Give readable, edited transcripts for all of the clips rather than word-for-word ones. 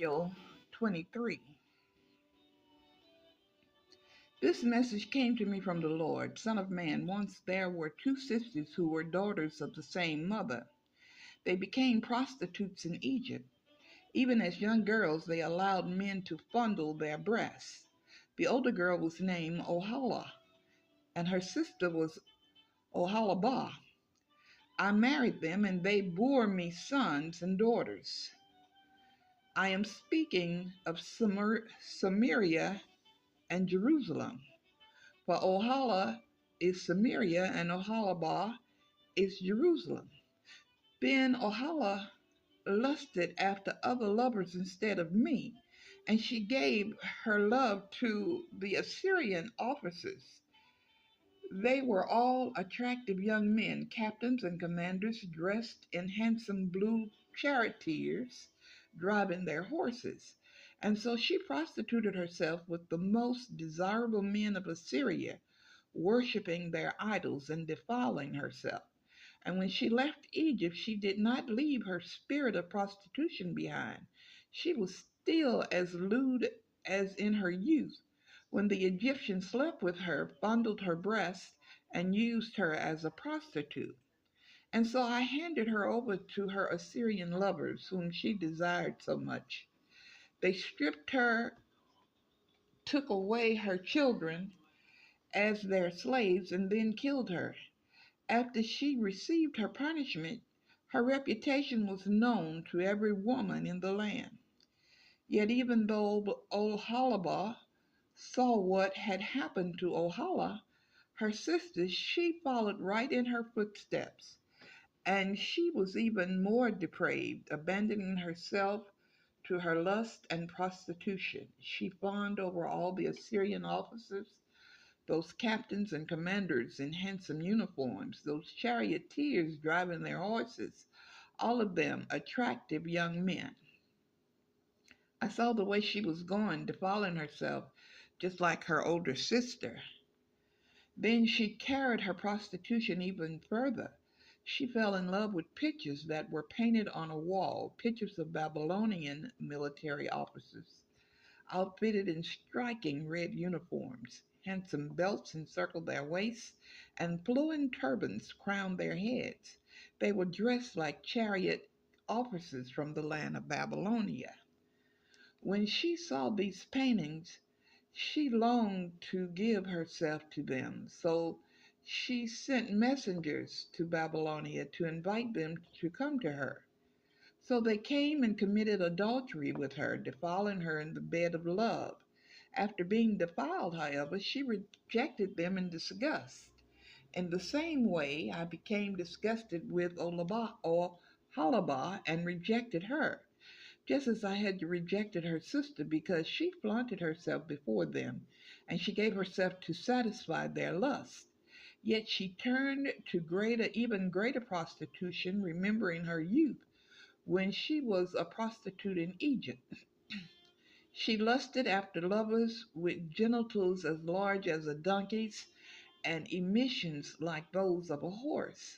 Ezekiel 23. This message came to me from the Lord. Son of man, once there were two sisters who were daughters of the same mother. They became prostitutes in Egypt. Even as young girls, they allowed men to fondle their breasts. The older girl was named Oholah, and her sister was Oholibah. I married them, and they bore me sons and daughters. I am speaking of Samaria and Jerusalem. For Ohala is Samaria and Oholibah is Jerusalem. Then Ohala lusted after other lovers instead of me, and she gave her love to the Assyrian officers. They were all attractive young men, captains and commanders dressed in handsome blue charioteers, driving their horses. And so she prostituted herself with the most desirable men of Assyria, worshiping their idols and defiling herself. And when she left Egypt, she did not leave her spirit of prostitution behind. She was still as lewd as in her youth, when the Egyptians slept with her, fondled her breasts, and used her as a prostitute. And so I handed her over to her Assyrian lovers, whom she desired so much. They stripped her, took away her children as their slaves, and then killed her. After she received her punishment, her reputation was known to every woman in the land. Yet even though Oholibah saw what had happened to Oholah, her sister, she followed right in her footsteps. And she was even more depraved, abandoning herself to her lust and prostitution. She fawned over all the Assyrian officers, those captains and commanders in handsome uniforms, those charioteers driving their horses, all of them attractive young men. I saw the way she was going, defiling herself just like her older sister. Then she carried her prostitution even further. She fell in love with pictures that were painted on a wall, pictures of Babylonian military officers, outfitted in striking red uniforms. Handsome belts encircled their waists, and flowing turbans crowned their heads. They were dressed like chariot officers from the land of Babylonia. When she saw these paintings, she longed to give herself to them. So she sent messengers to Babylonia to invite them to come to her. So they came and committed adultery with her, defiling her in the bed of love. After being defiled, however, she rejected them in disgust. In the same way, I became disgusted with Oholibah and rejected her, just as I had rejected her sister because she flaunted herself before them, and she gave herself to satisfy their lust. Yet she turned to even greater prostitution, remembering her youth when she was a prostitute in Egypt. She lusted after lovers with genitals as large as a donkey's and emissions like those of a horse.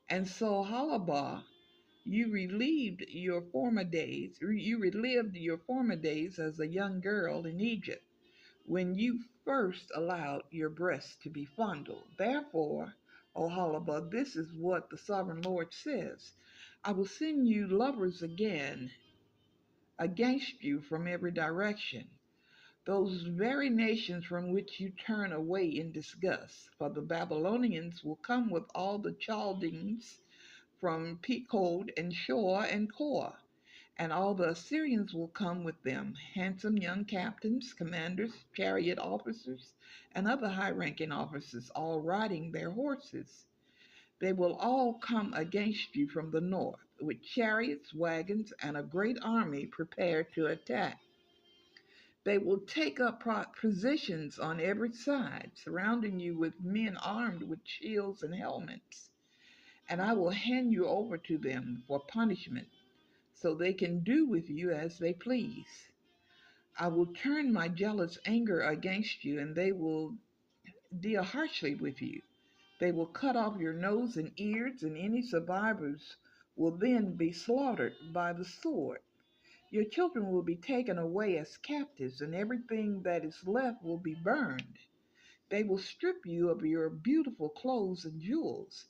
And so, Halabah, you relived your former days as a young girl in Egypt, when you first allowed your breasts to be fondled. Therefore, O Halabah, this is what the sovereign Lord says: I will send you lovers again against you from every direction, those very nations from which you turn away in disgust. For the Babylonians will come with all the Chaldeans from Pekod and Shor and Kor, and all the Assyrians will come with them, handsome young captains, commanders, chariot officers, and other high ranking officers, all riding their horses. They will all come against you from the north, with chariots, wagons, and a great army prepared to attack. They will take up positions on every side, surrounding you with men armed with shields and helmets. And I will hand you over to them for punishment, so they can do with you as they please. I will turn my jealous anger against you, and they will deal harshly with you. They will cut off your nose and ears, and any survivors will then be slaughtered by the sword. Your children will be taken away as captives, and everything that is left will be burned. They will strip you of your beautiful clothes and jewels.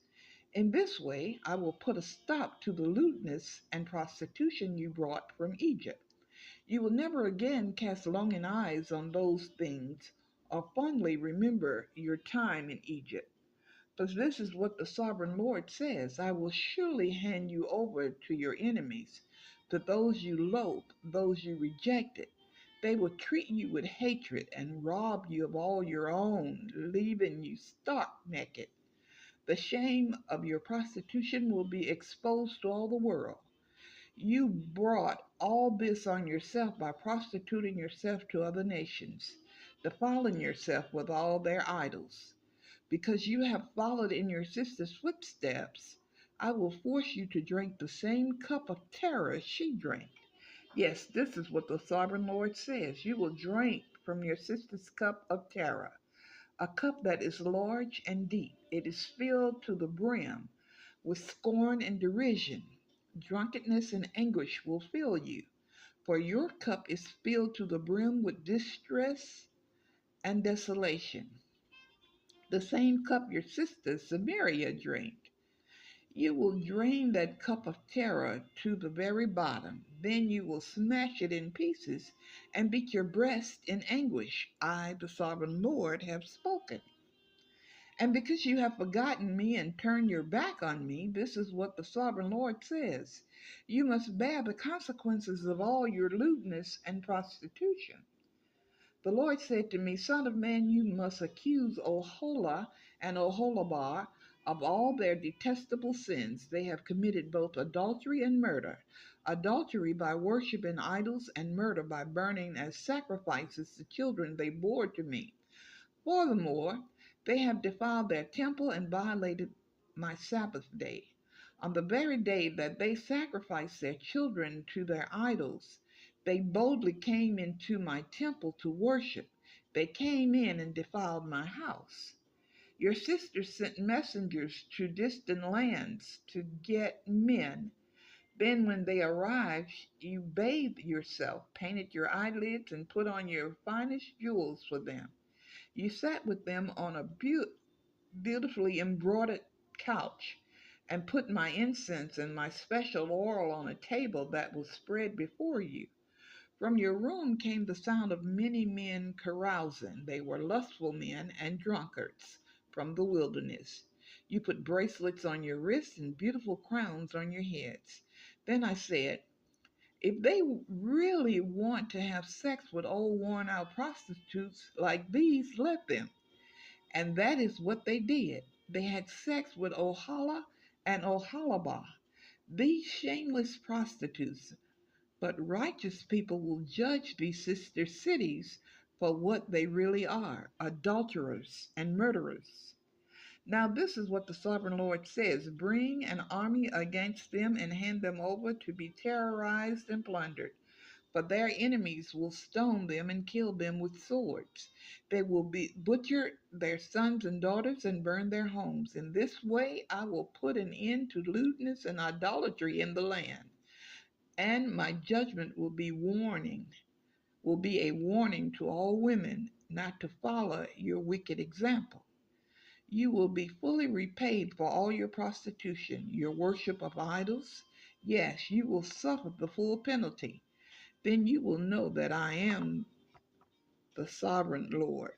In this way, I will put a stop to the lewdness and prostitution you brought from Egypt. You will never again cast longing eyes on those things or fondly remember your time in Egypt. But this is what the sovereign Lord says: I will surely hand you over to your enemies, to those you loathe, those you rejected. They will treat you with hatred and rob you of all your own, leaving you stark naked. The shame of your prostitution will be exposed to all the world. You brought all this on yourself by prostituting yourself to other nations, defiling yourself with all their idols. Because you have followed in your sister's footsteps, I will force you to drink the same cup of terror she drank. Yes, this is what the sovereign Lord says. You will drink from your sister's cup of terror, a cup that is large and deep. It is filled to the brim with scorn and derision. Drunkenness and anguish will fill you, for your cup is filled to the brim with distress and desolation, the same cup your sister Samaria drank. You will drain that cup of terror to the very bottom. Then you will smash it in pieces and beat your breast in anguish. I, the sovereign Lord, have spoken. And because you have forgotten me and turned your back on me, this is what the sovereign Lord says: you must bear the consequences of all your lewdness and prostitution. The Lord said to me, Son of man, you must accuse Oholah and Oholabah of all their detestable sins. They have committed both adultery and murder: adultery by worshiping idols, and murder by burning as sacrifices the children they bore to me. Furthermore, they have defiled their temple and violated my Sabbath day. On the very day that they sacrificed their children to their idols, they boldly came into my temple to worship. They came in and defiled my house. Your sisters sent messengers to distant lands to get men. Then, when they arrived, you bathed yourself, painted your eyelids, and put on your finest jewels for them. You sat with them on a beautifully embroidered couch, and put my incense and my special oil on a table that was spread before you. From your room came the sound of many men carousing. They were lustful men and drunkards from the wilderness. You put bracelets on your wrists and beautiful crowns on your heads. Then I said, if they really want to have sex with old worn out prostitutes like these, let them. And that is what they did. They had sex with Ohala and Ohalabah, these shameless prostitutes. But righteous people will judge these sister cities for what they really are: adulterers and murderers. Now, this is what the sovereign Lord says: bring an army against them and hand them over to be terrorized and plundered. But their enemies will stone them and kill them with swords. They will butcher their sons and daughters and burn their homes. In this way, I will put an end to lewdness and idolatry in the land, and my judgment will be a warning to all women not to follow your wicked example. You will be fully repaid for all your prostitution, your worship of idols. Yes, you will suffer the full penalty. Then you will know that I am the sovereign Lord.